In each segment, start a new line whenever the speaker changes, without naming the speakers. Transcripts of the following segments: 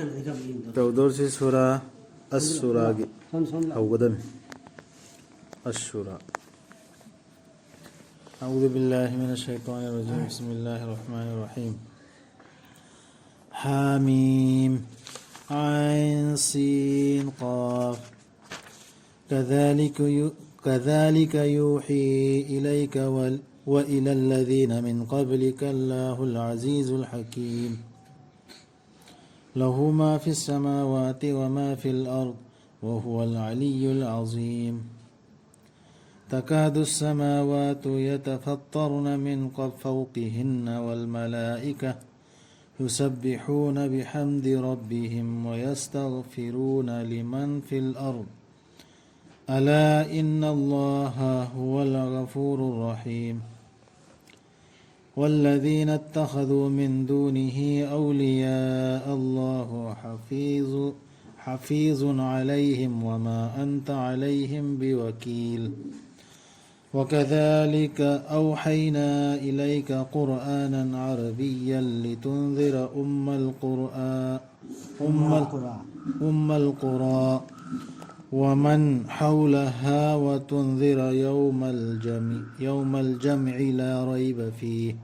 चौदह से सूरा अश-शूरा की अवगदम अश-शूरा अऊज़ु बिल्लाहि मिनश शैतानिर रजीम बिस्मिल्लाहिर रहमानिर रहीम हामीम आइन सीन क़ाफ कज़ालिक यूही इलैक व इलल लज़ीना मिन क़ब्लिक अल्लाहुल अज़ीज़ुल हकीम लहू मा फिस समावाति व मा फिल अर्द व हुवल अलियुल अज़ीम तकादु अस्समावातु यतफत्तरन मिन फ़ौक़िहिन्न वल मलाइका युसब्बिहून बिहम्दि रब्बिहिम व यस्तग़फिरून लिमन फिल अर्द अला इन्नल्लाहा हुवल गफ़ूरुर रहीम वल्लज़ीन इत्तख़ज़ू मिन दूनिही औलियाअ अल्लाहु हफ़ीज़ुन अलैहिम व मा अंत अलैहिम बिवकील वकज़ालिक औहैना इलैका क़ुरआनन अरबिय्यन लितुन्ज़िर उम्मल क़ुरा वमन हौलहा व तुन्ज़िर यौमल जम'i ला रैब फ़ीह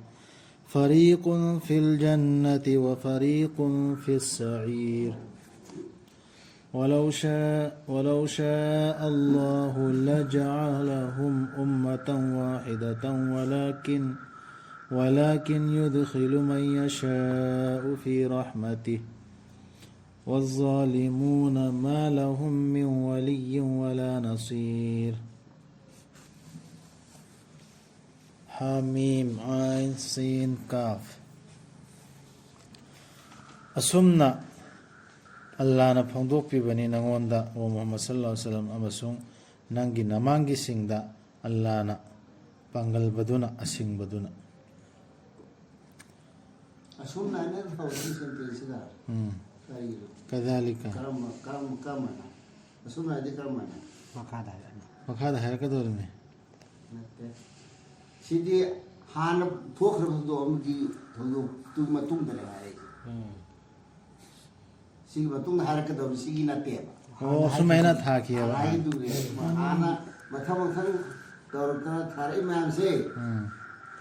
फ़रीक़ुन फ़िल जन्नति व फ़रीक़ुन फ़िस सईर वलौ शाअ अल्लाहु लजअलहुम उम्मतन वाहिदतन वलाकिन युदखिलु मन यशाअु फ़ी रहमतिहि वज़्ज़ालिमून मा लहुम मिन वलिय्यिन वला नसीर हामीम आइन सीन काफ असुमना अल्लाहना फोंदोकपिबनी नंगोंदा व मुहम्मद सल्लल्लाहु अलैहि वसल्लम अमसुंग नंगी नमांगी सिंगदा अल्लाहना पांगलबदुना असिंगबदुना
असुमना ने फौजी सेंटेंसदा
कज़ालिका
करमना असुमना दि करमना
मखादा हायरकदोरने
सिदी हान थोखरबदो अमगी थोदो तुमा तुंगदरे हाय सिगी मतुंग हारकदो सिगी नतेबा
सुमैना था किया
हाय दुरे हाना मथम खन तौरता थारे मैम से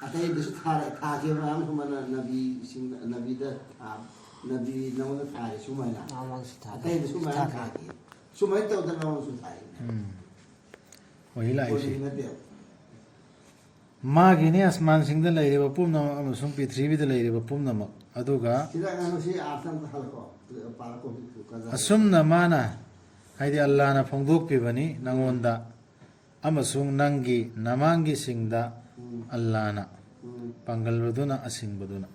अतै दिस थारे थाके मैम सुमना नबी सिंह नबीदा नबी नवल थारे सुमैना अतै दिस सुमैना थाके सुमै तौदा नवल सु थारे
वही लाइसी मागिनी आसमान सिंगदा लैरिबा पुमनम अमसुंग पृथ्वीदा लैरिबा पुमनमक अदुगा असुमना माना हाइदि अल्लाहना फोंदोकपिबनी नंगोंदा अमसुंग नंगी नमांगी सिंगदा अल्लाहना पांगलबदुना असिंगबदुना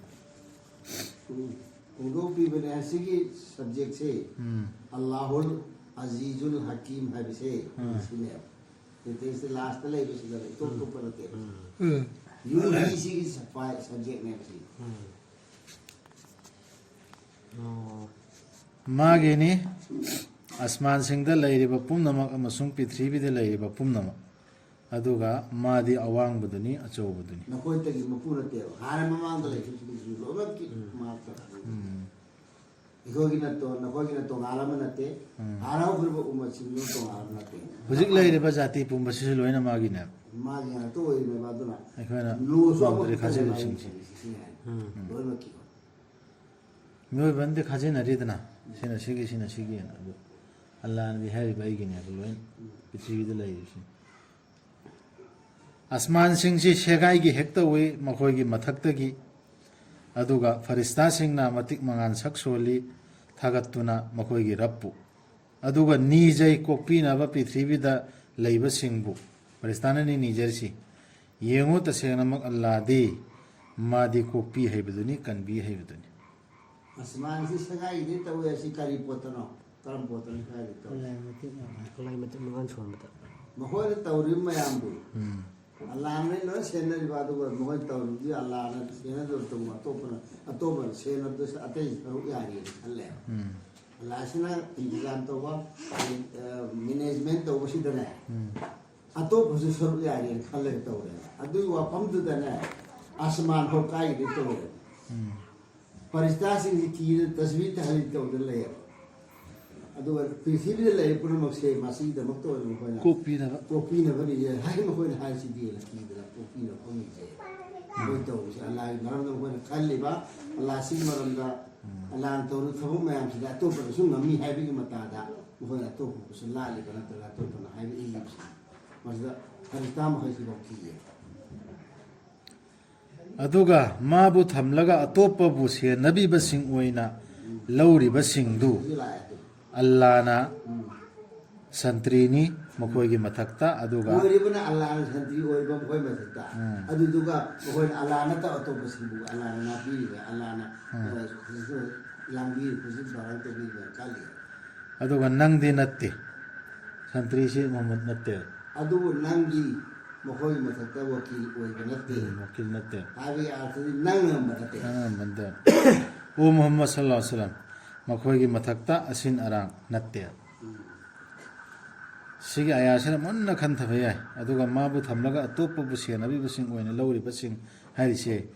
फोंदोकपिबनी हसिगी सब्जेक्ट से अल्लाहुल अजीजुल हकीम हबिसे सिने ते से लास्ट ले बिसे तो परते यू इसी की सब्जेक्ट ने बसी
मागिनी आसमान सिंगदा लैरिबा पुमनमक अमसुंग पृथ्वीदा लैरिबा पुमनमक अदुगा मादी अवांगबदुनी अचौबदुनी
नकोइतगी मपुरते हारे ममांग ले लोबकी मात्र इखोगिना तो गालाम नते हाराव गुरब उमसिंग तो गालाम नते
हुजिक लैरिबा जाति पुंबसिसु लोइना मागिना
मागिना तो ओइमे बादुना
अखोना
लो सो
खाजेल सिंगसि
लोबकी
मोय बंदे खाजेनरिदना सिना सिगी ना अदु अल्लाहना बि हारिबा इगिने लोइन पृथ्वीदा लैरिसि आसमान सिंगसि सेगाइगी हेक्तवे मखोइगी मथक्तगी अदुगा फरिस्ता सिंगना मतिक मंगान सक्सोली थागतुना मखोइगी रप्पु अदुगा नीजै कोकपिनाबा पृथ्वीदा लैबा सिंगबु फरिस्ताना नि नीजरसि येंगो तसेंगनमक अल्लाहदी मादी कोकपी हैबदुनी कनबी हैबदुनी
आसमान से सगाई दे तो ऐसी करी पोतनो करम पोतन खाई तो
लाई मत मंगान छोमता
महोय तौरी मयामबु अल्लाह ने न सेनरी बादु महोय तौरी अल्लाह ने सेन दो तो अतोपन सेन दो अते यारी अल्लाह अल्लाह से ना इंतजाम तो वा मैनेजमेंट तो वसी दने अतोप से सब यारी खले तो अदु वा पम दने आसमान हो काई दे तो ꯐꯔꯤꯁꯇꯥꯁꯤꯡꯁꯤ ꯀꯤꯔ ꯇꯁꯕꯤꯍ ꯇꯍꯂꯤꯜ ꯇꯧꯗꯅ ꯂꯩꯌꯦꯕ ꯑꯗꯨꯒ ꯄ꯭ꯔꯤꯊꯤꯕꯤꯗ ꯂꯩꯔꯤꯕ ꯄꯨꯝꯅꯃꯛꯁꯦ ꯃꯁꯤꯒꯤꯗꯃꯛꯇ ꯑꯣꯏꯅ ꯃꯈꯣꯏꯅ
ꯀꯣꯛꯄꯤꯅꯕ
ꯀꯣꯛꯄꯤꯅꯕꯅꯤ ꯍꯥꯏ ꯃꯈꯣꯏꯅ ꯍꯥꯏꯁꯤꯗꯤ ꯀꯤꯗꯅ ꯀꯣꯛꯄꯤꯅꯕ ꯐꯪꯉꯤꯁꯦ ꯃꯈꯣꯏ ꯇꯧꯕꯁꯦ ꯑꯜꯂꯥꯍꯒꯤ ꯃꯔꯝꯗ ꯃꯈꯣꯏꯅ ꯈꯜꯂꯤꯕ ꯑꯜꯂꯥꯍꯁꯤꯒꯤ ꯃꯔꯝꯗ ꯑꯜꯂꯥꯍꯅ ꯇꯧꯔꯤꯕ ꯊꯕꯛ ꯃꯌꯥꯝꯁꯤꯗ ꯑꯇꯣꯞꯄꯅꯁꯨ ꯉꯝꯃꯤ ꯍꯥꯏꯕꯒꯤ ꯃꯇꯥꯗ ꯃꯈꯣꯏꯅ ꯑꯇꯣꯞꯄꯕꯨꯁꯨ ꯂꯥꯠꯂꯤꯕ ꯅꯠꯇ꯭ꯔꯒ ꯑꯇꯣꯞꯄꯅ ꯍꯥꯏꯕ ꯏꯜꯂꯤꯕꯁꯦ ꯃꯁꯤꯗ ꯐꯔꯤꯁꯇꯥ ꯃꯈꯩꯁꯤꯐꯥꯎ ꯀꯤꯌꯦ
ꯑꯗꯨꯒ ꯃꯥꯕꯨ ꯊꯝꯂꯒ ꯑꯇꯣꯞꯄꯕꯨ ꯁꯦꯟꯅꯕꯤꯕꯁꯤꯡ ꯑꯣꯏꯅ ꯂꯧꯔꯤꯕꯁꯤꯡꯗꯨ
ꯍꯧꯖꯤꯛ ꯂꯥꯛꯑꯦ ꯑꯗꯨ
ꯑꯜꯂꯥꯍꯅ ꯁꯟꯇ꯭ꯔꯤꯅꯤ ꯃꯈꯣꯏꯒꯤ ꯃꯊꯛꯇ ꯑꯗꯨꯒ
ꯑꯣꯏꯔꯤꯕꯅ ꯑꯜꯂꯥꯍꯅ ꯁꯟꯇ꯭ꯔꯤ ꯑꯣꯏꯕ ꯃꯈꯣꯏ ꯃꯊꯛꯇ ꯑꯗꯨꯗꯨꯒ ꯃꯈꯣꯏꯅ ꯑꯜꯂꯥꯍ ꯅꯠꯇꯕ ꯑꯇꯣꯞꯄꯁꯤꯡꯕꯨ ꯑꯜꯂꯥꯍꯅ ꯉꯥꯛꯄꯤꯔꯤꯕ ꯑꯜꯂꯥꯍꯅ ꯂꯥꯡꯕꯤꯔꯤ ꯈꯨꯖꯤꯟ ꯊꯧꯔꯥꯡ ꯇꯧꯕꯤꯔꯤꯕ ꯈꯜꯂꯤ
ꯑꯗꯨꯒ ꯅꯪꯗꯤ ꯅꯠꯇꯦ ꯁꯟꯇ꯭ꯔꯤꯁꯤ ꯃꯨꯍꯝꯃꯗ ꯅꯠꯇꯦ
ꯑꯗꯨꯕꯨ ꯅꯪꯒꯤ ꯃꯈꯣꯏꯒꯤ ꯃꯊꯛꯇ ꯋꯀꯤꯜ ꯑꯣꯏꯕ ꯅꯠꯇꯦ
ꯋꯀꯤꯜ ꯅꯠꯇꯦ
ꯍꯥꯏꯕꯒꯤ ꯑರ್ಥꯗꯤ ꯅꯪ ꯉꯝꯕ ꯅꯠꯇꯦ
ꯅꯠꯇꯦ ꯑꯣ ꯃꯨꯍꯝꯃꯗ ꯁꯜꯂꯜꯂꯥꯍꯨ ꯑꯂꯩꯍꯤ ꯋꯁꯜꯂꯝ ꯃꯈꯣꯏꯒꯤ ꯃꯊꯛꯇ ꯑꯁꯤꯟ ꯑꯔꯥꯡ ꯅꯠꯇꯦ ꯁꯤꯒꯤ ꯑꯌꯥꯁꯤꯅ ꯃꯨꯟꯅ ꯈꯟꯊꯕ ꯌꯥꯏ ꯑꯗꯨꯒ ꯃꯥꯕꯨ ꯊꯝꯂꯒ ꯑꯇꯣꯞꯄꯕꯨ ꯁꯦꯟꯅꯕꯤꯕꯁꯤꯡ ꯑꯣꯏꯅ ꯂꯧꯔꯤꯕꯁꯤꯡ ꯍꯥꯏꯔꯤꯁꯦ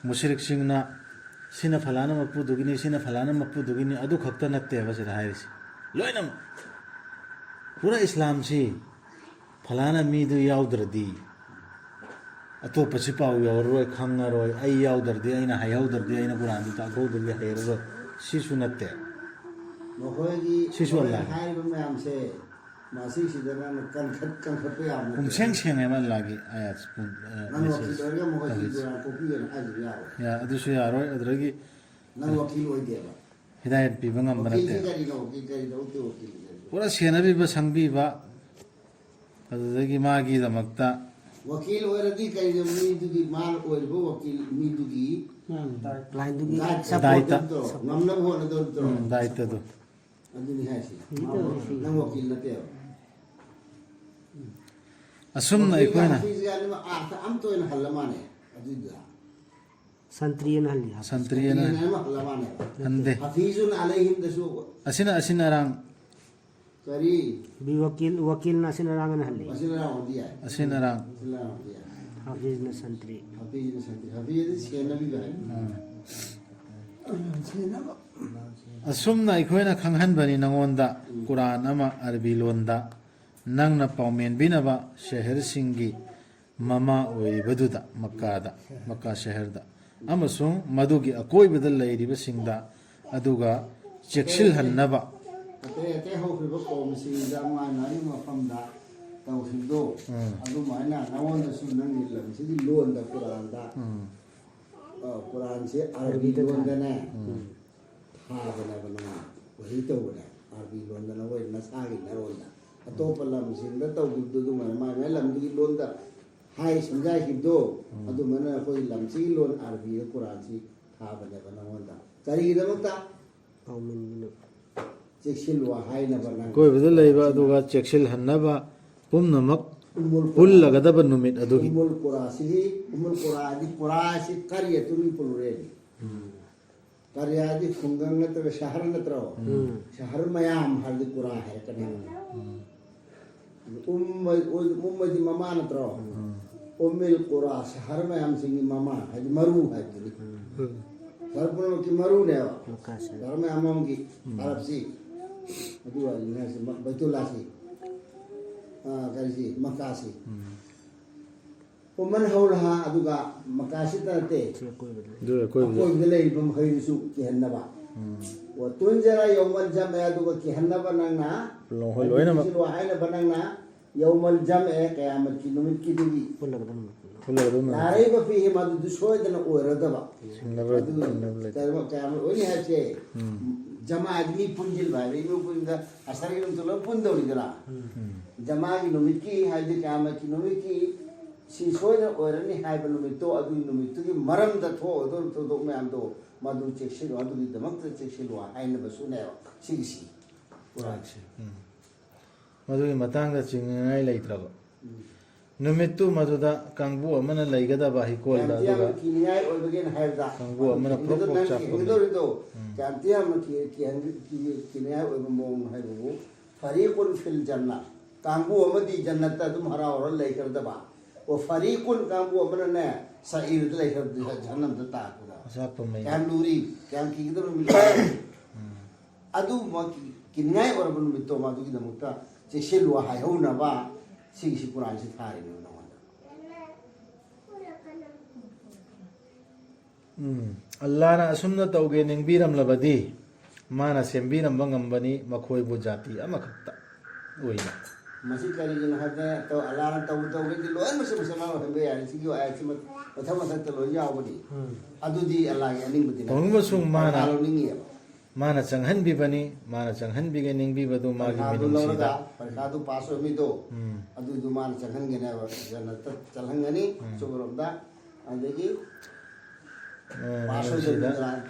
ꯃꯨꯁꯔꯤꯛꯁꯤꯡꯅ sina falana mapu dugini sina falana mapu dugini adu khakta natte ba sira hairisi loinam pura islam si falana mi du yaudrdi ato pasi pau yauroi khangaroi ai yaudrdi aina hayaudardi aina quran du ta godri hayro si sunatte
mohogi
si su allah
hai ba mayam se masi sidana kan khat pe am
seng seng eman lagi ayat
nan wakil dorga mohogi quran kopi ya haji
ya adu su yaroi adragi
nan wakil oi deba
hidayat pi bangam
wakil
banate
kari no wakil kari do te wakil
pura senabi ba sangbi ba adagi magi da makta
wakil oiradi kari do mi du gi mal oir bo wakil mi du gi
lain du gi
daita namna ho na do
daita do
aduni haisi nan wakil na te
asumna ikoina
am to in halamane adida
संतरियन हल्ली
santriyana
halamane
ande
hafizun alaihim dasu
asina rang
kari
भी वकील ना सिन रांगन हल्ली
masila hodiya
asina rang
masila hodiya
हाफिज न संतरी
hafiz santi hafiz sena bi gai
asumna ikoina khanghanbani nangonda quran ama arbi londa nangna paumen binaba shehar singi mama oibaduda makka shaharda amasung madugi akoibada leiribasingda aduga chekshil hannaba
ate ho kriba kom si da ma nari ma fam da taw hindo adu ma na nawon da su nang ni lam si lon da quran da quran se arabi lon da na ha da na ba na wahi to da arabi lon da na wai na sa gi na ron da atop lam sin da taw du du ma lam du lon da hai samjai hindo adu ma na koi lam si lon arabi quran si ha ba na ba na won da kari da ta
paumin
chekshilwa haina banang
koibada leiba aduga chekshil hannaba pumnamak pullagadaba numit adugi
umul qura di qura si qarya tumi pulureni qarya di khungang natra shahar natra shahar mayam hal di qura hai kana umma di mama natra umil qura shahar mayam singi mama hai maru hai di sarpun ki maru ne
makasa
shahar mayam am ki arab si adu alina si baitullah si karisi makasi uman haulaha aduga makasi tate
से कोई बदले
do koibada
koy dele bam khayrisu ki hannaba wa tunjara yawmal jam'a aduga ki hannaba nangna
lohol loina ma
wa hayna banangna yawmal jam'a qiyamat ki numit ki digi
पुल लग दम
pullagadu
la rayba fihi ma du shoydana oiradaba
sinnabar
tarma qiyamat oni hache jama admi punjil bhai no punga asari no tulo pundori dala jama gi numit ki haide qiyamat ki numit ki si soina oirani haiba numit to adu numit tu gi maram da tho odor to do me am do madu chekshil adu gi damak ta chekshil wa aina basune si
Raksi. Madugi matanga chingai leitraba. Numittu maduda kangbu amana leigadaba hikol da
Kantiya
aduga
ki niyai oibagin haibda
kangbu amana propok chapam
Ido kantiya ki niyai oibamong haibu fariqun fil jannah kangbu amadi jannata dum hara ora leikardaba o fariqun kangbu amana ne sa'ir leikardaba jannam da ta
ꯑꯆꯥꯛꯄ ꯃꯩ
ꯀꯌꯥꯝ ꯂꯨꯔꯤ ꯀꯌꯥꯝ ꯀꯤꯒꯗꯕ ꯅꯨꯃꯤꯠ ꯑꯗꯨ ꯀꯤꯅꯤꯡꯉꯥꯏ ꯑꯣꯏꯔꯕ ꯅꯨꯃꯤꯠꯇꯣ ꯃꯗꯨꯒꯤꯗꯃꯛꯇ ꯆꯦꯛꯁꯤꯜꯂꯨ ꯍꯥꯏꯍꯧꯅꯕ ꯁꯤꯒꯤꯁꯤ ꯀꯨꯔꯥꯟꯁꯤ ꯊꯥꯔꯤꯅꯦꯕ ꯅꯉꯣꯟꯗ
ꯑꯜꯂꯥꯍꯅ ꯑꯁꯨꯝꯅ ꯇꯧꯒꯦ ꯅꯤꯡꯕꯤꯔꯝꯂꯕꯗꯤ ꯃꯥꯅ ꯁꯦꯝꯕꯤꯔꯝꯕ ꯉꯝꯕꯅꯤ ꯃꯈꯣꯏꯕꯨ ꯖꯥꯇꯤ ꯑꯃꯈꯛꯇ ꯑꯣꯏꯅ
ꯃꯁꯤ ꯀꯔꯤꯒꯤꯅꯣ ꯍꯥꯏꯕꯗ ꯑꯜꯂꯥꯍꯅ ꯇꯧꯒꯦꯗꯤ ꯂꯣꯏꯅꯃꯛꯁꯦ ꯃꯁꯂꯥꯟ ꯑꯣꯏꯍꯟꯕ ꯌꯥꯔꯦ ꯁꯤꯒꯤ ꯑꯥꯌꯠꯁꯤ ꯃꯊꯪ ꯃꯊꯛꯇ ꯂꯣꯏ ꯌꯥꯎꯕꯅꯤ ꯑꯗꯨꯗꯤ ꯑꯜꯂꯥꯍꯒꯤ ꯑꯅꯤꯡꯕꯗꯤ
ꯇꯧꯅꯤꯡꯕꯁꯨ ꯃꯥꯅ
ꯂꯧꯅꯤꯡꯉꯦꯕ
ꯃꯥꯅ ꯆꯪꯍꯟꯕꯤꯕꯅꯤ ꯃꯥꯅ ꯆꯪꯍꯟꯕꯤꯒꯦ ꯅꯤꯡꯕꯤꯕꯗꯨ ꯃꯥꯒꯤ ꯃꯤꯅꯨꯡꯁꯤꯗ
ꯄꯔꯤꯈꯥꯗꯨ ꯄꯥꯁ ꯑꯣꯏꯃꯤꯗꯣ ꯑꯗꯨꯗꯨ ꯃꯥꯅ ꯆꯪꯍꯟꯒꯅꯦꯕ ꯖꯟꯅꯠꯇ ꯆꯜꯍꯟꯒꯅꯤ ꯆꯨꯝꯔꯣꯝꯗ ꯑꯗꯒꯤ
ꯃꯤꯅꯨꯡꯁꯤꯗ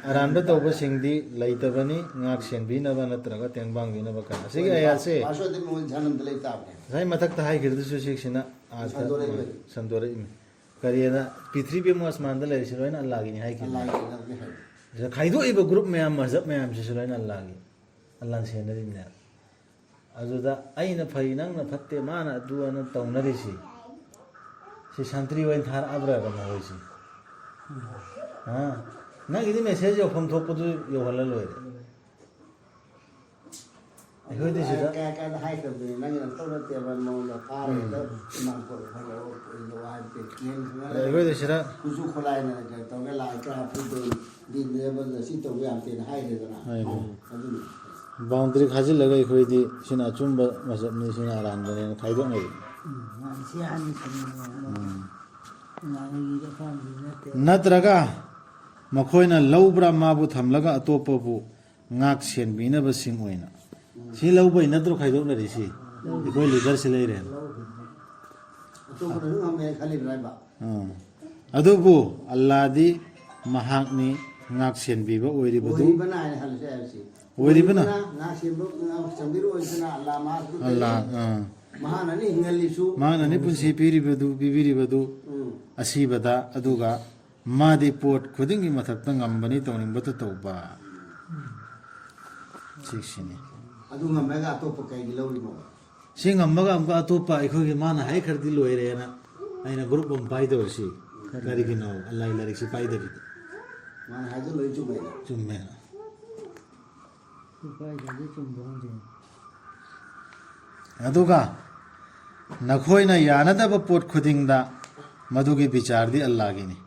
ꯑꯔꯥꯟꯕ ꯇꯧꯕꯁꯤꯡꯗꯤ ꯂꯩꯇꯕꯅꯤ ꯉꯥꯛ ꯁꯦꯟꯕꯤꯅꯕ ꯅꯠꯇ꯭ꯔꯒ ꯇꯦꯡꯕꯥꯡꯕꯤꯅꯕ ꯀꯌꯥ ꯑꯁꯤꯒꯤ ꯑꯌꯥꯠꯁꯦ
ꯄꯥꯁ ꯑꯣꯏꯗꯤ ꯃꯉꯣꯟ ꯖꯍꯟꯅꯝꯗ ꯂꯩ ꯇꯥꯕꯅꯦ
ꯉꯁꯥꯏ ꯃꯊꯛꯇ ꯍꯥꯏꯈꯤꯕꯗꯨꯁꯨ ꯁꯤꯁꯤꯅ ꯁꯟꯗꯣꯔꯛꯏꯃꯤ ꯀꯔꯤꯅ ꯄ꯭ꯔꯤꯊꯤꯕꯤ ꯑꯃ ꯑꯁꯃꯥꯟꯗ ꯂꯩꯔꯤꯁꯤ ꯂꯣꯏꯅ ꯑꯜꯂꯥꯍꯒꯤꯅꯤ ꯍꯥꯏꯈꯤꯕꯅꯤ
ꯑꯜꯂꯥꯍꯒꯤ ꯍꯥꯏ
ꯁꯤꯗ ꯈꯥꯏꯗꯣꯛꯏꯕ ꯒ꯭ꯔꯨꯞ ꯃꯌꯥꯝ ꯃꯖꯍꯕ ꯃꯌꯥꯝꯁꯤꯁꯨ ꯂꯣꯏꯅ ꯑꯜꯂꯥꯍꯒꯤ ꯑꯜꯂꯥꯍꯅ ꯁꯦꯟꯅꯔꯤꯕꯅꯦ ꯑꯗꯨꯗ ꯑꯩꯅ ꯐꯩ ꯅꯪꯅ ꯐꯠꯇꯦ ꯃꯥꯅ ꯑꯗꯨ ꯑꯅ ꯇꯧꯅꯔꯤꯁꯤ ꯁꯤ ꯁꯟꯇ꯭ꯔꯤ ꯑꯣꯏꯅ ꯊꯥꯔꯛꯑꯕ꯭ꯔꯕ ꯃꯈꯣꯏꯁꯤ ꯅꯪꯒꯤꯗꯤ ꯃꯦꯁꯦꯖ ꯌꯧꯐꯝ ꯊꯣꯛꯄꯗꯨ ꯌꯧꯍꯜꯂ ꯂꯣꯏꯔꯦ ꯑꯩꯈꯣꯏꯗꯤ ꯁꯤꯗ
ꯀꯌꯥ ꯀꯌꯥꯗ ꯍꯥꯏꯈ꯭ꯔꯕꯅꯤ ꯅꯪꯒꯤ ꯅꯇꯧ ꯅꯠꯇꯦꯕ ꯃꯉꯣꯟꯗ ꯐꯥꯔꯒ
ꯑꯩꯈꯣꯏꯗꯤ ꯁꯤꯗ
ꯈꯨꯁꯨ ꯈꯨꯠꯂꯥꯏꯅ ꯇꯧꯔꯒ ꯂꯥꯛꯑꯒ ꯍꯥꯞꯄꯤꯗꯣ ꯗꯤꯟꯅꯦꯕꯗ ꯁꯤ ꯇꯧꯕ ꯌꯥꯝꯇꯦꯅ ꯍꯥꯏꯔꯦꯗꯅ ꯑꯗꯨꯅꯤ
ꯕꯥꯎꯟꯗꯔꯤ ꯈꯥꯖꯤꯜꯂꯒ ꯑꯩꯈꯣꯏꯗꯤ ꯁꯤꯅ ꯑꯆꯨꯝꯕ ꯃꯁꯞꯅꯤ ꯁꯤꯅ ꯑꯔꯥꯟꯕꯅꯦꯅ ꯈꯥꯏꯗꯣꯛꯅꯩ ꯅꯠꯇ꯭ꯔꯒ ꯃꯈꯣꯏꯅ ꯂꯧꯕ꯭ꯔꯥ ꯃꯥꯕꯨ ꯊꯝꯂꯒ ꯑꯇꯣꯞꯄꯕꯨ ꯉꯥꯛ ꯁꯦꯟꯕꯤꯅꯕꯁꯤꯡ ꯑꯣꯏꯅ ꯁꯤ ꯂꯧꯕꯩ ꯅꯠꯇ꯭ꯔꯣ ꯈꯥꯏꯗꯣꯛꯅꯔꯤꯁꯤ ꯑꯩꯈꯣꯏ ꯂꯤꯗꯔꯁꯤ ꯂꯩꯔꯦ
ꯑꯇꯣꯞꯄꯅꯁꯨ ꯉꯝꯃꯦ ꯈꯜꯂꯤꯕ꯭ꯔꯥ ꯍꯥꯏꯕ
ꯑꯗꯨꯕꯨ ꯑꯜꯂꯥꯍꯗꯤ ꯃꯍꯥꯛꯅꯤ ꯉꯥꯛ ꯁꯦꯟꯕꯤꯕ ꯑꯣꯏꯔꯤꯕꯗꯨ
ꯑꯣꯏꯔꯤꯕꯅ ꯍꯥꯏꯅ ꯍꯜꯂꯁꯦ ꯍꯥꯏꯕꯁꯤ
ꯑꯣꯏꯔꯤꯕꯅ
ꯉꯥ ꯁꯦꯝꯕ ꯆꯪꯕꯤꯔꯛꯑꯣꯏꯗꯅ ꯑꯜꯂꯥꯍ ꯃꯍꯥꯛꯁꯨ
ꯑꯜꯂꯥꯍ
ꯃꯍꯥꯛꯅꯅꯤ ꯍꯤꯡꯍꯜꯂꯤꯁꯨ
ꯃꯍꯥꯛꯅꯅꯤ ꯄꯨꯟꯁꯤ ꯄꯤꯕꯤꯔꯤꯕꯗꯨ ꯑꯁꯤꯕꯗ ꯑꯗꯨꯒ ꯃꯥꯗꯤ ꯄꯣꯠ ꯈꯨꯗꯤꯡꯒꯤ ꯃꯊꯛꯇ ꯉꯝꯕꯅꯤ ꯇꯧꯅꯤꯡꯕꯇ ꯇꯧꯕ ꯁꯤꯁꯤꯅꯤ
ꯑꯗꯨ ꯉꯝꯃꯒ ꯑꯇꯣꯞꯄ ꯀꯩꯒꯤ ꯂꯧꯔꯤꯅꯣ
ꯁꯤ ꯉꯝꯃꯒ ꯑꯃꯨꯛꯀ ꯑꯇꯣꯞꯄ ꯑꯩꯈꯣꯏꯒꯤ ꯃꯥꯅ ꯍꯥꯏꯈ꯭ꯔꯗꯤ ꯂꯣꯏꯔꯦꯅ ꯑꯩꯅ ꯒ꯭ꯔꯨꯞ ꯑꯃ ꯄꯥꯏꯗꯧꯔꯤꯁꯤ ꯀꯔꯤꯒꯤꯅꯣ ꯑꯜꯂꯥꯍꯒꯤ ꯂꯥꯏꯔꯤꯛꯁꯤ ꯄꯥꯏꯗꯕꯤꯗ
ꯃꯥꯅ ꯍꯥꯏꯗꯣ ꯂꯣꯏ ꯆꯨꯝꯃꯦꯅ
ꯆꯨꯝꯃꯦꯅ ꯑꯗꯨꯒ ꯅꯈꯣꯏꯅ ꯌꯥꯅꯗꯕ ꯄꯣꯠ ꯈꯨꯗꯤꯡꯗ ꯃꯗꯨꯒꯤ ꯕꯤꯆꯥꯔꯗꯤ ꯑꯜꯂꯥꯍꯒꯤꯅꯤ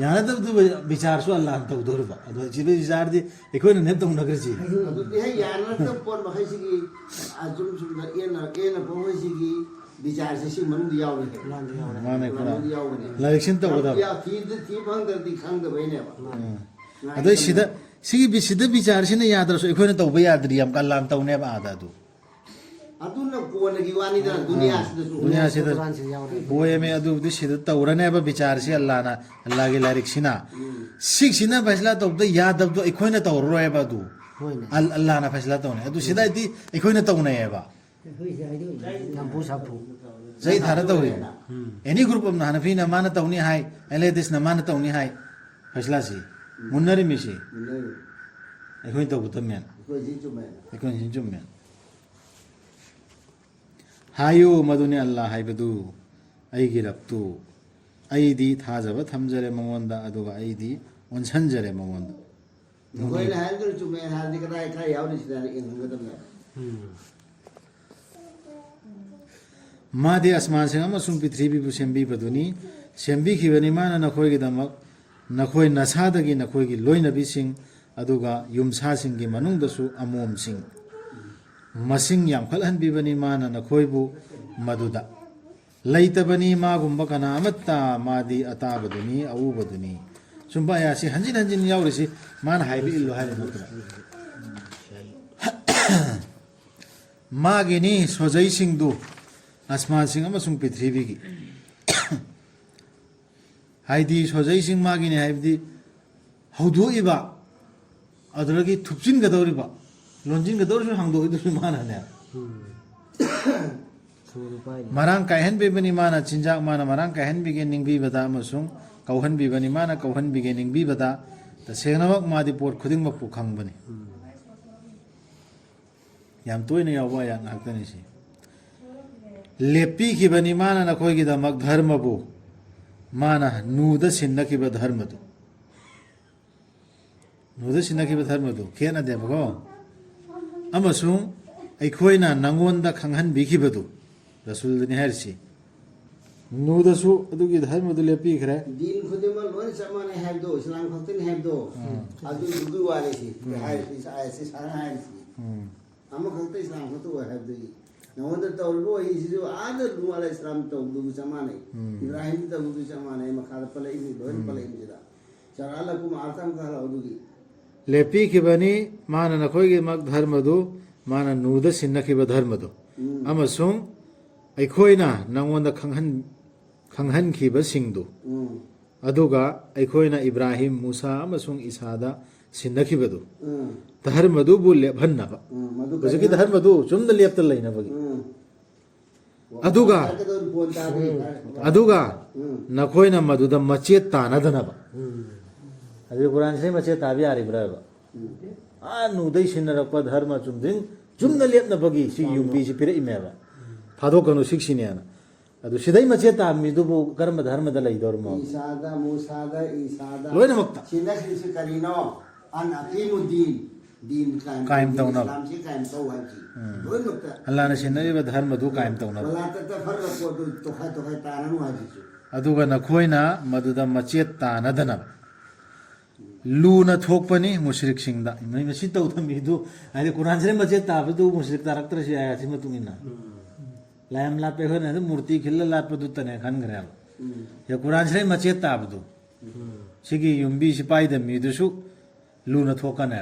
ꯌꯥꯅꯗꯕꯗꯨ ꯕꯤꯆꯥꯔꯁꯨ ꯑꯜꯂꯥꯍꯅ ꯇꯧꯗꯣꯔꯤꯕ ꯑꯗꯣ ꯁꯤ ꯕꯤꯆꯥꯔꯗꯤ ꯑꯩꯈꯣꯏꯅ ꯇꯧꯅꯈ꯭ꯔꯁꯤ
ꯑꯗꯨꯗꯤ ꯍꯦꯛ ꯌꯥꯅꯗꯕ ꯄꯣꯠ ꯃꯈꯩꯁꯤꯒꯤ ꯆꯨꯝꯅ ꯑꯦꯟꯅ ꯃꯈꯣꯏꯁꯤꯒꯤ ꯕꯤꯆꯥꯔꯁꯤ ꯁꯤ ꯃꯅꯨꯡꯗ ꯌꯥꯎꯔꯤ
ꯃꯥꯅꯦ
ꯃꯅꯨꯡꯗ ꯌꯥꯎꯕꯅꯦ
ꯂꯥꯏꯔꯤꯛꯁꯤꯅ ꯇꯧꯒꯗꯕ
ꯊꯤ ꯐꯪꯗ꯭ꯔꯗꯤ ꯈꯪꯗꯕꯩꯅꯦꯕ
ꯑꯗꯣ ꯁꯤꯗ ꯕꯤꯆꯥꯔꯁꯤꯅ ꯌꯥꯗ꯭ꯔꯁꯨ ꯑꯩꯈꯣꯏꯅ ꯇꯧꯕ ꯌꯥꯗ꯭ꯔꯤ ꯌꯥꯝ ꯑꯜꯂꯥꯍꯅ ꯇꯧꯅꯦꯕ ꯑꯥꯗ ꯑꯗꯨ
ꯑꯗꯨꯅ ꯀꯣꯟꯅꯒꯤ ꯋꯥꯅꯤꯗꯅ ꯗꯨꯅꯤꯌꯥꯁꯤꯗꯁꯨ
ꯗꯨꯅꯤꯌꯥꯁꯤꯗ ꯑꯣꯏꯃꯦ ꯑꯗꯨꯕꯨꯗꯤ ꯁꯤꯗ ꯇꯧꯔꯅꯦꯕ ꯕꯤꯆꯥꯔꯁꯤ ꯑꯜꯂꯥꯍꯒꯤ ꯂꯥꯏꯔꯤꯛꯁꯤꯅ ꯁꯤꯁꯤꯅ ꯐꯩꯁꯂꯥ ꯇꯧꯕꯗ ꯌꯥꯗꯕꯗꯣ ꯑꯩꯈꯣꯏꯅ ꯇꯧꯔꯔꯣꯏꯕ ꯑꯗꯨ ꯑꯜꯂꯥꯍꯅ ꯐꯩꯁꯂꯥ ꯇꯧꯅꯩ ꯑꯗꯨ ꯁꯤꯗꯗꯤ ꯑꯩꯈꯣꯏꯅ ꯇꯧꯅꯩꯌꯦꯕ ꯆꯩ ꯊꯥꯔ ꯇꯧꯔꯤ ꯑꯦꯅꯤ ꯒ꯭ꯔꯨꯞ ꯑꯃꯅ ꯍꯅꯐꯤꯅ ꯃꯥꯅ ꯇꯧꯅꯤ ꯍꯥꯏ ꯑꯦꯂꯦꯗꯤꯁꯅ ꯃꯥꯅ ꯇꯧꯅꯤ ꯍꯥই ꯐꯩꯁꯂꯥꯁꯤ ꯃꯨꯟꯅꯔꯤꯃꯤꯁꯤ ꯑꯩꯈꯣꯏꯅ ꯇꯧꯒꯗꯕꯅꯦꯅ ꯑꯩꯈꯣꯏꯅ ꯁꯤ ꯆꯨꯝꯃꯦꯅ ꯍꯥꯏꯌꯨ ꯃꯗꯨꯅꯤ ꯑꯜꯂꯥꯍ ꯍꯥꯏꯕꯗꯨ ꯑꯩꯒꯤ ꯔꯕꯇꯨ ꯑꯩꯗꯤ ꯊꯥꯖꯕ ꯊꯝꯖꯔꯦ ꯃꯉꯣꯟꯗ ꯑꯗꯨꯒ ꯑꯩꯗꯤ ꯑꯣꯟꯁꯟꯖꯔꯦ ꯃꯉꯣꯟꯗ
ꯅꯈꯣꯏꯅ ꯍꯥꯏꯕꯗꯨ ꯆꯨꯝꯃꯦ ꯍꯥꯏꯔꯗꯤ ꯀꯗꯥꯏ ꯈꯔ ꯌꯥꯎꯔꯤꯁꯤꯗ ꯌꯦꯡꯍꯟꯒꯗꯕꯅꯦ
ꯃꯥꯗꯤ ꯑꯁꯃꯥꯟꯁꯤꯡ ꯑꯃꯁꯨꯡ ꯄ꯭ꯔꯤꯊꯤꯕꯤꯕꯨ ꯁꯦꯝꯕꯤꯕꯗꯨꯅꯤ ꯁꯦꯝꯕꯤꯈꯤꯕꯅꯤ ꯃꯥꯅ ꯅꯈꯣꯏꯒꯤꯗꯃꯛ ꯅꯈꯣꯏ ꯅꯁꯥꯗꯒꯤ ꯅꯈꯣꯏꯒꯤ ꯂꯣꯏꯅꯕꯤꯁꯤꯡ ꯑꯗꯨꯒ ꯌꯨꯝꯁꯥꯁꯤꯡꯒꯤ ꯃꯅꯨꯡꯗꯁꯨ ꯑꯃꯣꯝꯁꯤꯡ ꯃꯁꯤꯡ ꯌꯥꯝꯈꯠꯍꯟꯕꯤꯕꯅꯤ ꯃꯥꯅ ꯅꯈꯣꯏꯕꯨ ꯃꯗꯨꯗ ꯂꯩꯇꯕꯅꯤ ꯃꯥꯒꯨꯝꯕ ꯀꯅꯥ ꯑꯃꯠꯇ ꯃꯥꯗꯤ ꯑꯇꯥꯕꯗꯨꯅꯤ ꯑꯎꯕꯗꯨꯅꯤ ꯁꯨꯝꯕ ꯑꯌꯥꯁꯤ ꯍꯟꯖꯤꯟ ꯍꯟꯖꯤꯟ ꯌꯥꯎꯔꯤꯁꯤ ꯃꯥꯅ ꯍꯥꯏꯕ ꯏꯜꯂꯨ ꯍꯥꯏꯕ ꯅꯠꯇ꯭ꯔꯥ ꯃꯥꯒꯤꯅꯤ ꯁꯣꯖꯩꯁꯤꯡꯗꯨ ꯑꯁꯃꯥꯟꯁꯤꯡ ꯑꯃꯁꯨꯡ ꯄ꯭ꯔꯤꯊꯤꯕꯤꯒꯤ ꯍꯥꯏꯗꯤ ꯁꯣꯖꯩꯁꯤꯡ ꯃꯥꯒꯤꯅꯤ ꯍꯥꯏꯕꯗꯤ ꯍꯧꯗꯣꯛꯏꯕ ꯑꯗꯨꯗꯒꯤ ꯊꯨꯞꯆꯤꯟꯒꯗꯧꯔꯤꯕ ꯂꯣꯟꯁꯤꯟꯒꯗꯧꯔꯤꯁꯨ ꯍꯥꯡꯗꯣꯛꯏꯗꯨꯁꯨ ꯃꯥꯅꯅꯦ ꯃꯔꯥꯡ ꯀꯥꯏꯍꯟꯕꯤꯕꯅꯤ ꯃꯥꯅ ꯆꯤꯟꯖꯥꯛ ꯃꯥꯅ ꯃꯔꯥꯡ ꯀꯥꯏꯍꯟꯕꯤꯒꯦ ꯅꯤꯡꯕꯤꯕꯗ ꯑꯃꯁꯨꯡ ꯀꯧꯍꯟꯕꯤꯕꯅꯤ ꯃꯥꯅ ꯀꯧꯍꯟꯕꯤꯒꯦ ꯅꯤꯡꯕꯤꯕꯗ ꯇꯁꯦꯡꯅꯃꯛ ꯃꯥꯗꯤ ꯄꯣꯠ ꯈꯨꯗꯤꯡꯃꯛꯄꯨ ꯈꯪꯕꯅꯤ ꯌꯥꯝ ꯇꯣꯏꯅ ꯌꯥꯎꯕ ꯑꯌꯥꯠ ꯉꯥꯛꯇꯅꯤ ꯁꯤ ꯂꯦꯞꯄꯤꯈꯤꯕꯅꯤ ꯃꯥꯅ ꯅꯈꯣꯏꯒꯤꯗꯃꯛ ꯙꯔꯃꯕꯨ ꯃꯥꯅ ꯅꯨꯗ ꯁꯤꯟꯅꯈꯤꯕ ꯙꯔꯃꯗꯨ 누다 신나기바 닮아도 걔나 되고 아마송 아이코이나 낭원다 강한 비기바도 라술드니 하르시 누다수 어두기 닮아도 lep피 그래
din khudima lon samane habdo islam khaktin habdo adu dudu wale si hai si sara hai si amma khakta islam khatu habdo nawanda tawlo hi si ada lumala islam tawlo samane ibrahim tawlo samane makhal pale ni lon pale ni da charala kum artam kala odugi
leppi kibani mana nakhoi mak dharmadu mana nuda sinnakhiba dharmadu amasung aikoina nangwanda khanghan khiba singdu aduga aikoina ibrahim musa amasung isada sinnakhibadu dharmadu bu lebhannaba bujiki dharmadu chumda lepta lainabagi aduga nakhoina maduda machet tanadanaba अभी कुरान से मचे ताबी आ रही बराबर नुदई सिन्नरप धर्म चुमदिन चुमन लेपन बगी सी युंबी सी फिर इमेबा fado कनो शिक्षिनेना अदु सिदै मचे तामी दुबु कर्म धर्म द लैदोर म
isada musada isada
लोइन मक्ता
sinakhi si karino an aqimuddin din
कायम तौना
islam si kaim tau hai si loi nokta
अल्लाह ने सिन्नरी ब धर्म दु कायम तौना
wala ta farra ko to khai taran wa ji
अदुगा नखोइना मदुदा मचे तानदना लूना थोकपनी मुशरिक सिंगदा मैं मसी तौथमी दु आदि कुरान से मचे ताबदु मुशरिक तारक्तर से आया सिम तुमिना लायम लापे हो ने मूर्ति खिल्ला लापे दु तने खन गरे या कुरान से मचे ताबदु सिगी युंबी सिपाई द मिदुसु लूना थोकना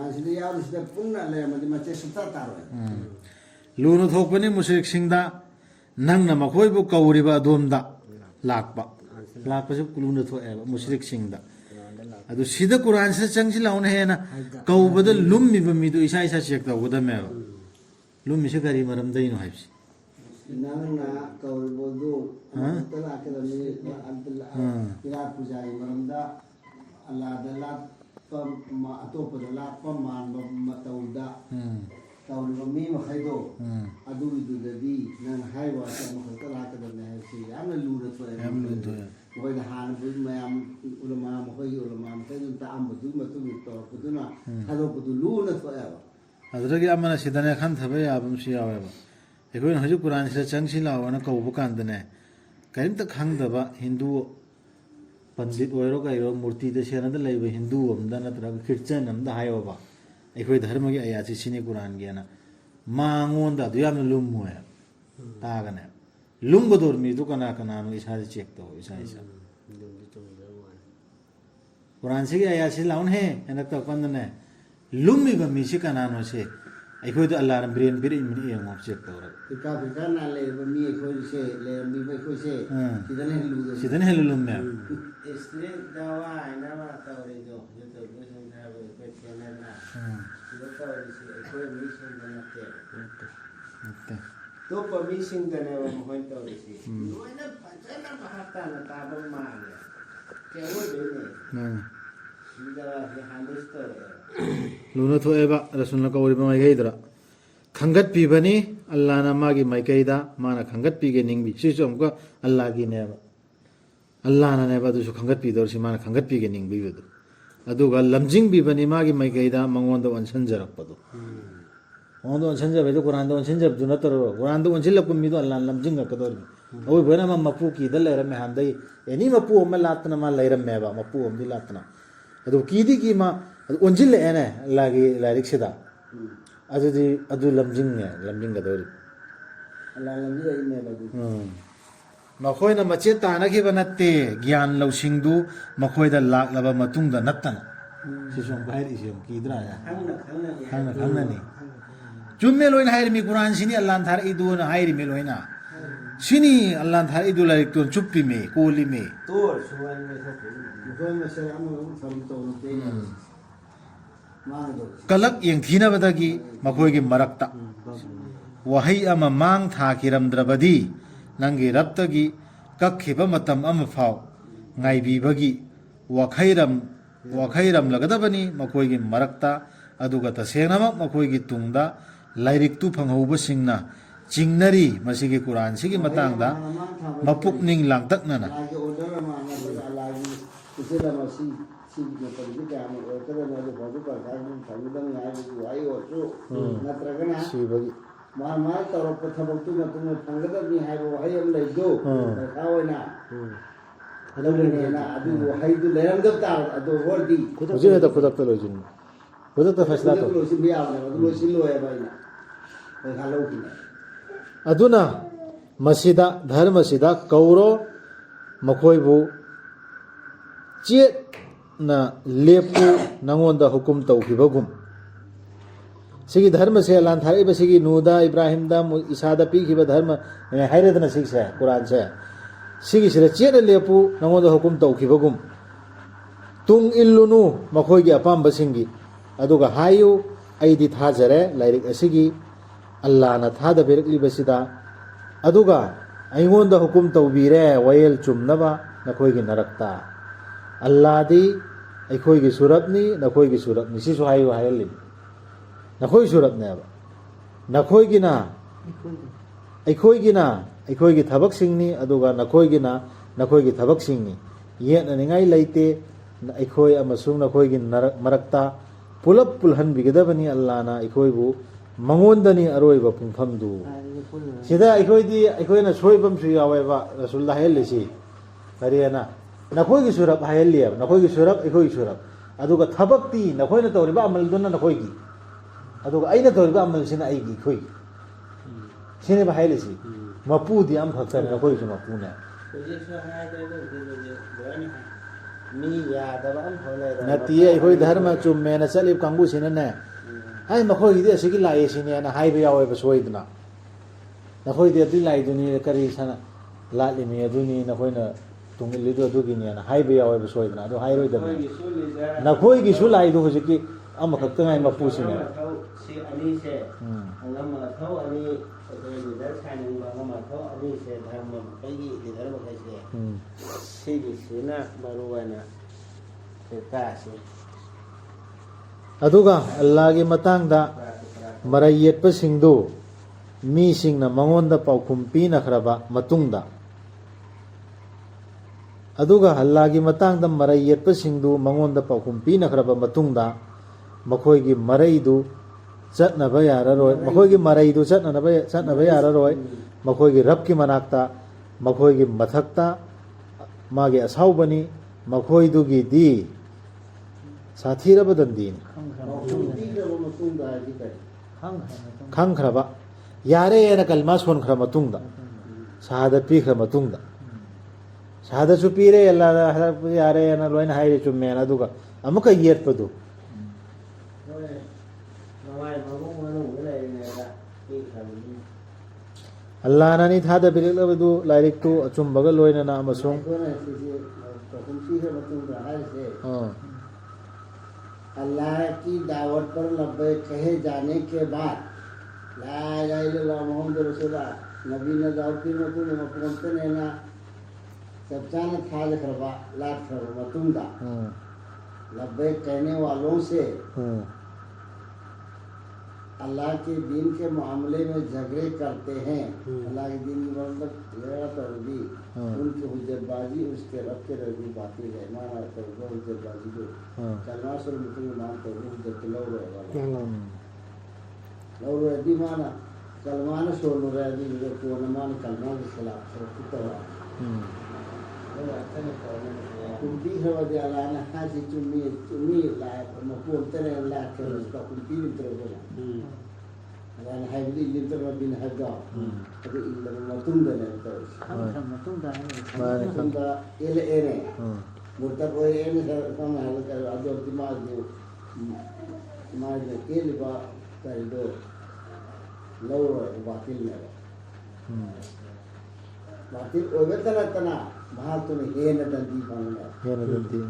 asli ya usda punna le madi mache sutta taro
लूना थोकपनी मुशरिक सिंगदा नंगना मखोइबु कौरिबा दोमदा लाकपा लाकपसु लूना थोएबा मुशरिक सिंगदा अदु सिदा कुरान से चंगसि लाउन हेना कौबद लुम्मिबा मिदु इसा इसा चेक तौगदमेबा लुम्मि से करी मरम दैनो हाइबसि
nangna kaul bodu tala akadami abdullah ila pujai maramda allah dala pam ma atopa dala pam man matauda kaul mi ma khaido adu dudadi nan haiwa ta ma tala akadami hai si amna lura to moi da han bu mayam ulama ma khoi ulama ma khoi ta am bu ma tu to buduna hado budu luna to ya
अदरगी अमना सिदने खन थबे याबम सियावेबा एकोइन हजु कुरान से चंगसि लावना कौब कांदने करिम त खंगदबा हिंदू पंडित ओइरो gyro मूर्ति दे सेनद लैबे हिंदू अमदा नत्र Christian अमदा हायोबा एकोइ धर्म गे आयाछि सिने कुरान गेना मांगोंदा दुयाम लुमोय तागने लुंगदोर मी दु कना कना नो इसा चेक तो इसा इसा कुरान से गे आयाछि लाउन है एनक त पंदने लुम्मी बमी से कनानो से अखोद अल्लाह ने ब्रेन बिर इन मिनी एम ऑब्जेक्ट तोर
ka na le mi khoi se le mi bai khoi se
सिदन हेलु लुम्मे
इसलिए दवा है ना माता और जो तो मुझे ना वो पे चले ना ये तो इसे कोई मिशन बनाते तो परमिशन करने वो मोहन तो इसे वो ना पचना bahata ना ताबम मार के वो दे ने सीधा ये हांडिस तो
लुना थोएबा रसुलना कौरि बमाय गइदरा खंगत पीबनी अल्लाह ना मागी माइकैदा माना खंगत पीगे निंगबी सिसो हमको अल्लाह की नेबा अल्लाह ना नेबा दुसु खंगत पीदोर सि माना खंगत पीगे निंगबी बदु अदुगा लमजिंग बीबनी मागी माइकैदा मंगोंद वंसन जरकपदु ओंदो वंसन जबे कुरान दो वंसन जब दुना तरो कुरान दो वंसन लकुम मिदो अल्लाह लमजिंग कदोर ओय बना मा मपू की दल लेर में हांदई एनी मपू ओम लातना मा लेरम मेबा मपू ओम दि लातना अदु कीदी की मा ओंजिल एने लागी लारिक सिदा अदुदी अदु लमजिंग गदोरी
अल्लाह लंजी ने बाबू
मखोइना मचे तानखिबा नत्ते ज्ञान लौसिंगदु मखोइदा लाकलबा मतुंगदा नत्तना सिसोम बाहिर इसिम कीद्रा या खाना जुम्मे लोइन हाइरमी कुरान सिनी अल्लाह थार इदु न हाइरमी लोइना सिनी अल्लाह थार इदु लाइक तो चुप्पी में कोली में
तो सुवन में कोई में से हम सब तो ते
कलक यंगथीनबदगी मखोइगी मरक्ता वहै अमा मांग थाखिरमद्रबदी नंगी रप्तगी कखिबा मतम अमा फाव ngaibibagi wakhairam lagadabani makoigi marakta aduga tasenama makoigi tungda lairik tu phanghouba singna chingnari masigi Quran sigi matangda mapukning langtaknana
ꯁꯤꯒꯤ ꯃꯇꯝꯁꯤ ꯀꯌꯥꯃꯨꯛ ꯑꯣꯏꯔꯛꯀꯗꯕꯅꯣ ꯑꯗꯨ ꯐꯥꯎꯗꯨ ꯄꯔꯈꯥꯁꯨ ꯐꯪꯒꯗꯕꯅꯤ ꯍꯥꯏꯕꯒꯤ ꯋꯥꯍꯩ ꯑꯣꯏꯔꯁꯨ ꯅꯠꯇ꯭ꯔꯒꯅ
ꯁꯤꯕꯒꯤ
ꯃꯥꯅ ꯇꯧꯔꯛꯄ ꯊꯕꯛꯇꯨ ꯃꯇꯨꯡꯗ ꯐꯪꯒꯗꯕꯅꯤ ꯍꯥꯏꯕ ꯋꯥꯍꯩ ꯑꯃ ꯂꯩꯗꯣ ꯄꯔꯈꯥ ꯑꯣꯏꯅ ꯑꯗꯨꯒꯤꯅꯦꯅ ꯑꯗꯨꯒꯤ ꯋꯥꯍꯩꯗꯨ ꯂꯩꯔꯝꯗꯕ ꯇꯥꯔ ꯑꯗꯨ ꯑꯣꯏꯔꯗꯤ
ꯍꯧꯖꯤꯛ ꯍꯦꯛꯇ ꯈꯨꯗꯛꯇ ꯂꯣꯏꯁꯤꯟꯕ ꯈꯨꯗꯛꯇ ꯐꯩꯁꯂꯥ ꯇꯧ
ꯂꯣꯏꯁꯤꯟꯕ ꯌꯥꯕꯅꯦꯕ ꯑꯗꯨ ꯂꯣꯏꯁꯤꯜꯂꯣꯏꯕ ꯑꯩꯅ ꯄꯔꯈꯥ ꯂꯧꯈꯤꯅꯦ
ꯑꯗꯨꯅ ꯃꯁꯤꯗ ꯙꯔꯃꯁꯤꯗ ꯀꯧꯔꯣ ꯃꯈꯣꯏꯕꯨ ꯆꯦꯠꯅ ꯂꯦꯞꯄꯨ ꯅꯉꯣꯟꯗ ꯍꯨꯀꯨꯝ ꯇꯧꯈꯤꯕꯒꯨꯝ ꯁꯤꯒꯤ ꯙꯔꯃꯁꯦ ꯂꯥꯟꯊꯥꯔꯛꯏꯕ ꯁꯤꯒꯤ ꯅꯨꯗ ꯏꯕ꯭ꯔꯥꯍꯤꯝꯗ ꯏꯁꯥꯗ ꯄꯤꯈꯤꯕ ꯙꯔꯃ ꯍꯥꯏꯔꯦꯗꯅ ꯁꯤꯒꯤꯁꯦ ꯀꯨꯔꯥꯟꯁꯦ ꯁꯤꯒꯤꯁꯤꯗ ꯆꯦꯠꯅ ꯂꯦꯞꯄꯨ ꯅꯉꯣꯟꯗ ꯍꯨꯀꯨꯝ ꯇꯧꯈꯤꯕꯒꯨꯝ ꯇꯨꯡ ꯏꯜꯂꯨꯅꯨ ꯃꯈꯣꯏꯒꯤ ꯑꯄꯥꯝꯕꯁꯤꯡꯒꯤ ꯑꯗꯨꯒ ꯍꯥꯏꯌꯨ ꯑꯩꯗꯤ ꯊꯥꯖꯔꯦ ꯂꯥꯏꯔꯤꯛ ꯑꯁꯤꯒꯤ ꯑꯜꯂꯥꯍꯅ ꯊꯥꯗꯕꯤꯔꯛꯂꯤꯕꯁꯤꯗ ꯑꯗꯨꯒ ꯑꯩꯉꯣꯟꯗ ꯍꯨꯀꯨꯝ ꯇꯧꯕꯤꯔꯦ ꯋꯥꯌꯦꯜ ꯆꯨꯝꯅꯕ ꯅꯈꯣꯏꯒꯤ ꯅꯔꯛꯇ ꯑꯜꯂꯥꯍꯗꯤ ꯑꯩꯈꯣꯏꯒꯤ ꯁꯨꯔꯞꯅꯤ ꯅꯈꯣꯏꯒꯤ ꯁꯨꯔꯞꯅꯤ ꯁꯤꯁꯨ ꯍꯥꯏꯌꯨ ꯍꯥꯏꯍꯜꯂꯤꯅꯤ ꯅꯈꯣꯏ ꯁꯨꯔꯞꯅꯦꯕ ꯅꯈꯣꯏꯒꯤꯅ ꯑꯩꯈꯣꯏꯒꯤ ꯊꯕꯛꯁꯤꯡꯅꯤ ꯑꯗꯨꯒ ꯅꯈꯣꯏꯒꯤꯅ ꯅꯈꯣꯏꯒꯤ ꯊꯕꯛꯁꯤꯡꯅꯤ ꯌꯦꯠꯅꯅꯤꯡꯉꯥই ꯂꯩꯇꯦ ꯑꯩꯈꯣই ꯑꯃꯁꯨꯡ ꯅꯈꯣꯏꯒꯤ ꯃꯔꯛꯇ ꯄꯨꯂꯞ ꯄꯨꯜꯍꯟꯕꯤꯒꯗꯕꯅꯤ ꯑꯜꯂꯥꯍꯅ ꯑꯩꯈꯣꯏꯕꯨ ꯃꯉꯣꯟꯗꯅꯤ ꯑꯔꯣꯏꯕ ꯄꯨꯡꯐꯝꯗꯨ ꯁꯤꯗ ꯑꯩꯈꯣꯏꯅ ꯁꯣꯏꯕ ꯑꯃꯁꯨ ꯌꯥꯎꯋꯦꯕ ꯔꯁꯨꯜꯗ ꯍꯥꯏꯍꯜꯂꯤꯁꯤ ꯀꯔꯤꯅ ꯅꯈꯣꯏꯒꯤ ꯁꯨꯔꯞ ꯍꯥꯏꯍꯜꯂꯤꯑꯕ ꯅꯈꯣꯏꯒꯤ ꯁꯨꯔꯞ ꯑꯩꯈꯣꯏꯒꯤ ꯁꯨꯔꯞ ꯑꯗꯨꯒ ꯊꯕꯛꯇꯤ ꯅꯈꯣꯏꯅ ꯇꯧꯔꯤꯕ ꯑꯃꯜꯗꯨꯅ ꯅꯈꯣꯏꯒꯤ ꯑꯗꯨꯒ ꯑꯩꯅ ꯇꯧꯔꯤꯕ ꯑꯃꯜꯁꯤꯅ ꯑꯩꯈꯣꯏꯒꯤ ꯁꯤꯅꯦꯕ ꯍꯥꯏꯍꯜꯂꯤꯁꯤ ꯃꯄꯨꯗꯤ ꯑꯃꯈꯛꯇꯅꯤ ꯅꯈꯣꯏꯒꯤꯁꯨ ꯃꯄꯨꯅꯦ
ꯃꯤ ꯌꯥꯗꯕ ꯑꯃꯐꯥꯎ ꯂꯩꯔꯣꯏ
ꯅꯠꯇꯤꯌꯦ ꯑꯩꯈꯣꯏ ꯙꯔꯃ ꯆꯨꯝꯃꯦꯅ ꯆꯠꯂꯤꯕ ꯀꯥꯡꯕꯨꯁꯤꯅꯅꯦ ꯑꯩ ꯃꯈꯣꯏꯒꯤꯗꯤ ꯑꯁꯤꯒꯤ ꯂꯥꯛꯑꯦ ꯁꯤꯅꯦꯅ ꯍꯥꯏꯕ ꯌꯥꯎꯋꯦꯕ ꯁꯣꯏꯗꯅ ꯅꯈꯣꯏꯗꯤ ꯑꯗꯨꯏ ꯂꯥꯛꯏꯗꯨꯅꯤ ꯀꯔꯤ ꯁꯅ ꯂꯥꯠꯂꯤꯃꯤ ꯑꯗꯨꯅꯤ ꯅꯈꯣꯏꯅ ꯇꯨꯡꯏꯜꯂꯤꯗꯨ ꯑꯗꯨꯒꯤꯅꯦꯅ ꯍꯥꯏꯕ ꯌꯥꯎꯋꯦꯕ ꯁꯣꯏꯗꯅ ꯑꯗꯨ ꯍꯥꯏꯔꯣꯏꯗꯕꯅꯤ ꯅꯈꯣꯏꯒꯤꯁꯨ ꯂꯥꯛꯏꯗꯨ ꯍꯧꯖꯤꯛꯀꯤ ꯑꯃꯈꯛꯇ ꯉꯥꯏ ꯃꯄꯨꯁꯤꯅꯦ
ꯁꯤ ꯑꯅꯤꯁꯦ ꯑꯉꯝ ꯑꯊꯧ ꯑꯅꯤ ꯑꯩꯈꯣꯏ ꯂꯤꯗꯔ ꯁꯥꯅꯤꯡꯕ ꯑꯉꯝ ꯑꯊꯧ ꯑꯅꯤꯁꯦ ꯙꯔꯃ ꯃꯈꯩꯒꯤ ꯂꯤꯗꯔ ꯃꯈꯩꯁꯦ ꯁꯤꯒꯤꯁꯤꯅ ꯃꯔꯨ ꯑꯣꯏꯅ ꯁꯔꯀꯥꯔꯁꯤ
ꯑꯗꯨꯒ ꯑꯜꯂꯥꯍꯒꯤ ꯃꯇꯥꯡꯗ ꯃꯔꯩ ꯌꯦꯠꯄꯁꯤꯡꯗꯨ ꯃꯤꯁꯤꯡꯅ ꯃꯉꯣꯟꯗ ꯄꯥꯎꯈꯨꯝ ꯄꯤꯅꯈ꯭ꯔꯕ ꯃꯇꯨꯡꯗ ꯑꯗꯨꯒ ꯑꯜꯂꯥꯍꯒꯤ ꯃꯇꯥꯡꯗ ꯃꯔꯩ ꯌꯦꯠꯄꯁꯤꯡꯗꯨ ꯃꯉꯣꯟꯗ ꯄꯥꯎꯈꯨꯝ ꯄꯤꯅꯈ꯭ꯔꯕ ꯃꯇꯨꯡꯗ ꯃꯈꯣꯏꯒꯤ ꯃꯔꯩꯗꯨ ꯆꯠꯅꯕ ꯌꯥꯔꯔꯣꯏ ꯃꯈꯣꯏꯒꯤ ꯃꯔꯩꯗꯨ ꯆꯠꯅꯕ ꯌꯥꯔꯔꯣꯏ ꯃꯈꯣꯏꯒꯤ ꯔꯕꯀꯤ ꯃꯅꯥꯛꯇ ꯃꯈꯣꯏꯒꯤ ꯃꯊꯛꯇ ꯃꯥꯒꯤ ꯑꯁꯥꯎꯕꯅꯤ ꯃꯈꯣꯏꯗꯨꯒꯤꯗꯤ ꯁꯥꯊꯤꯔꯕ ꯗꯟꯗꯤꯅꯤ ꯈꯪꯈ꯭ꯔꯕ ꯌꯥꯔꯦꯅ ꯀꯜꯃꯥ ꯁꯣꯟꯈ꯭ꯔ ꯃꯇꯨꯡꯗ ꯁꯍꯥꯗꯠ ꯄꯤꯈ꯭ꯔ ꯃꯇꯨꯡꯗ ꯁꯍꯥꯗꯠꯁꯨ ꯄꯤꯔꯦ ꯑꯜꯂꯥꯍꯗ ꯌꯥꯔꯦꯅ ꯂꯣꯏꯅ ꯍꯥꯏꯔꯦ ꯆꯨꯝꯃꯦꯅ ꯑꯗꯨꯒ ꯑꯃꯨꯛꯀ ꯌꯦꯠꯄꯗꯨ ꯑꯜꯂꯥꯍꯅꯅꯤ ꯊꯥꯗꯕꯤꯔꯛꯂꯕꯗꯨ ꯂꯥꯏꯔꯤꯛꯇꯨ ꯑꯆꯨꯝꯕꯒ ꯂꯣꯏꯅꯅ ꯑꯃꯁꯨꯡ
अल्लाह की दावत पर लब्बैक कहे जाने के बाद ला इलाहा इल्लल्लाह मोहम्मद रसूलुल्लाह नबी ने दावत की मकुमते ने ना सच्चाने था लिखरवा लाख खरवा मतुंदा लब्बैक कहने वालों से अल्लाह के दीन के मामले में झगड़े करते हैं अल्लाह के दीन की मतलब भी उनकी हुज्जतबाजी उसके रब के रजी बातिल है माना तो हुज्जतबाजी जो कलमा सुर मुसलमान तो हुज्जत लो रे दी माना कलमा न सोनो रे दी जो को न मान कलमा के खिलाफ सुरक्षित है कुंती है वदे अल्लाह ने हाजी चुम्मी ला मपूल तेरे अल्लाह के उसका कुंती तरह बोला أنا هايبلي اللي ترى بين هذا هذا إلا ما تندى نتاوش ما تندى إلى إيه مرتب إيه كم هذا كذا أدور دماغ ما إذا كيل با كايدو لو باطل نرى باطل أوبتنا تنا bahal tu ni hena danti pangna
hena danti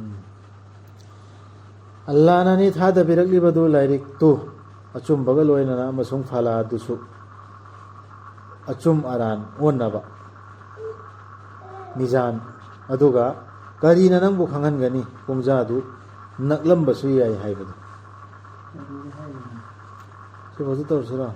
Allah nani thada birakli badu lairik tu achum bagal loina amasung phala dusu achum aran onnaba mizan aduga karina nangbu khangangani pungja du naklamba su yai haibadu se bazu tawsira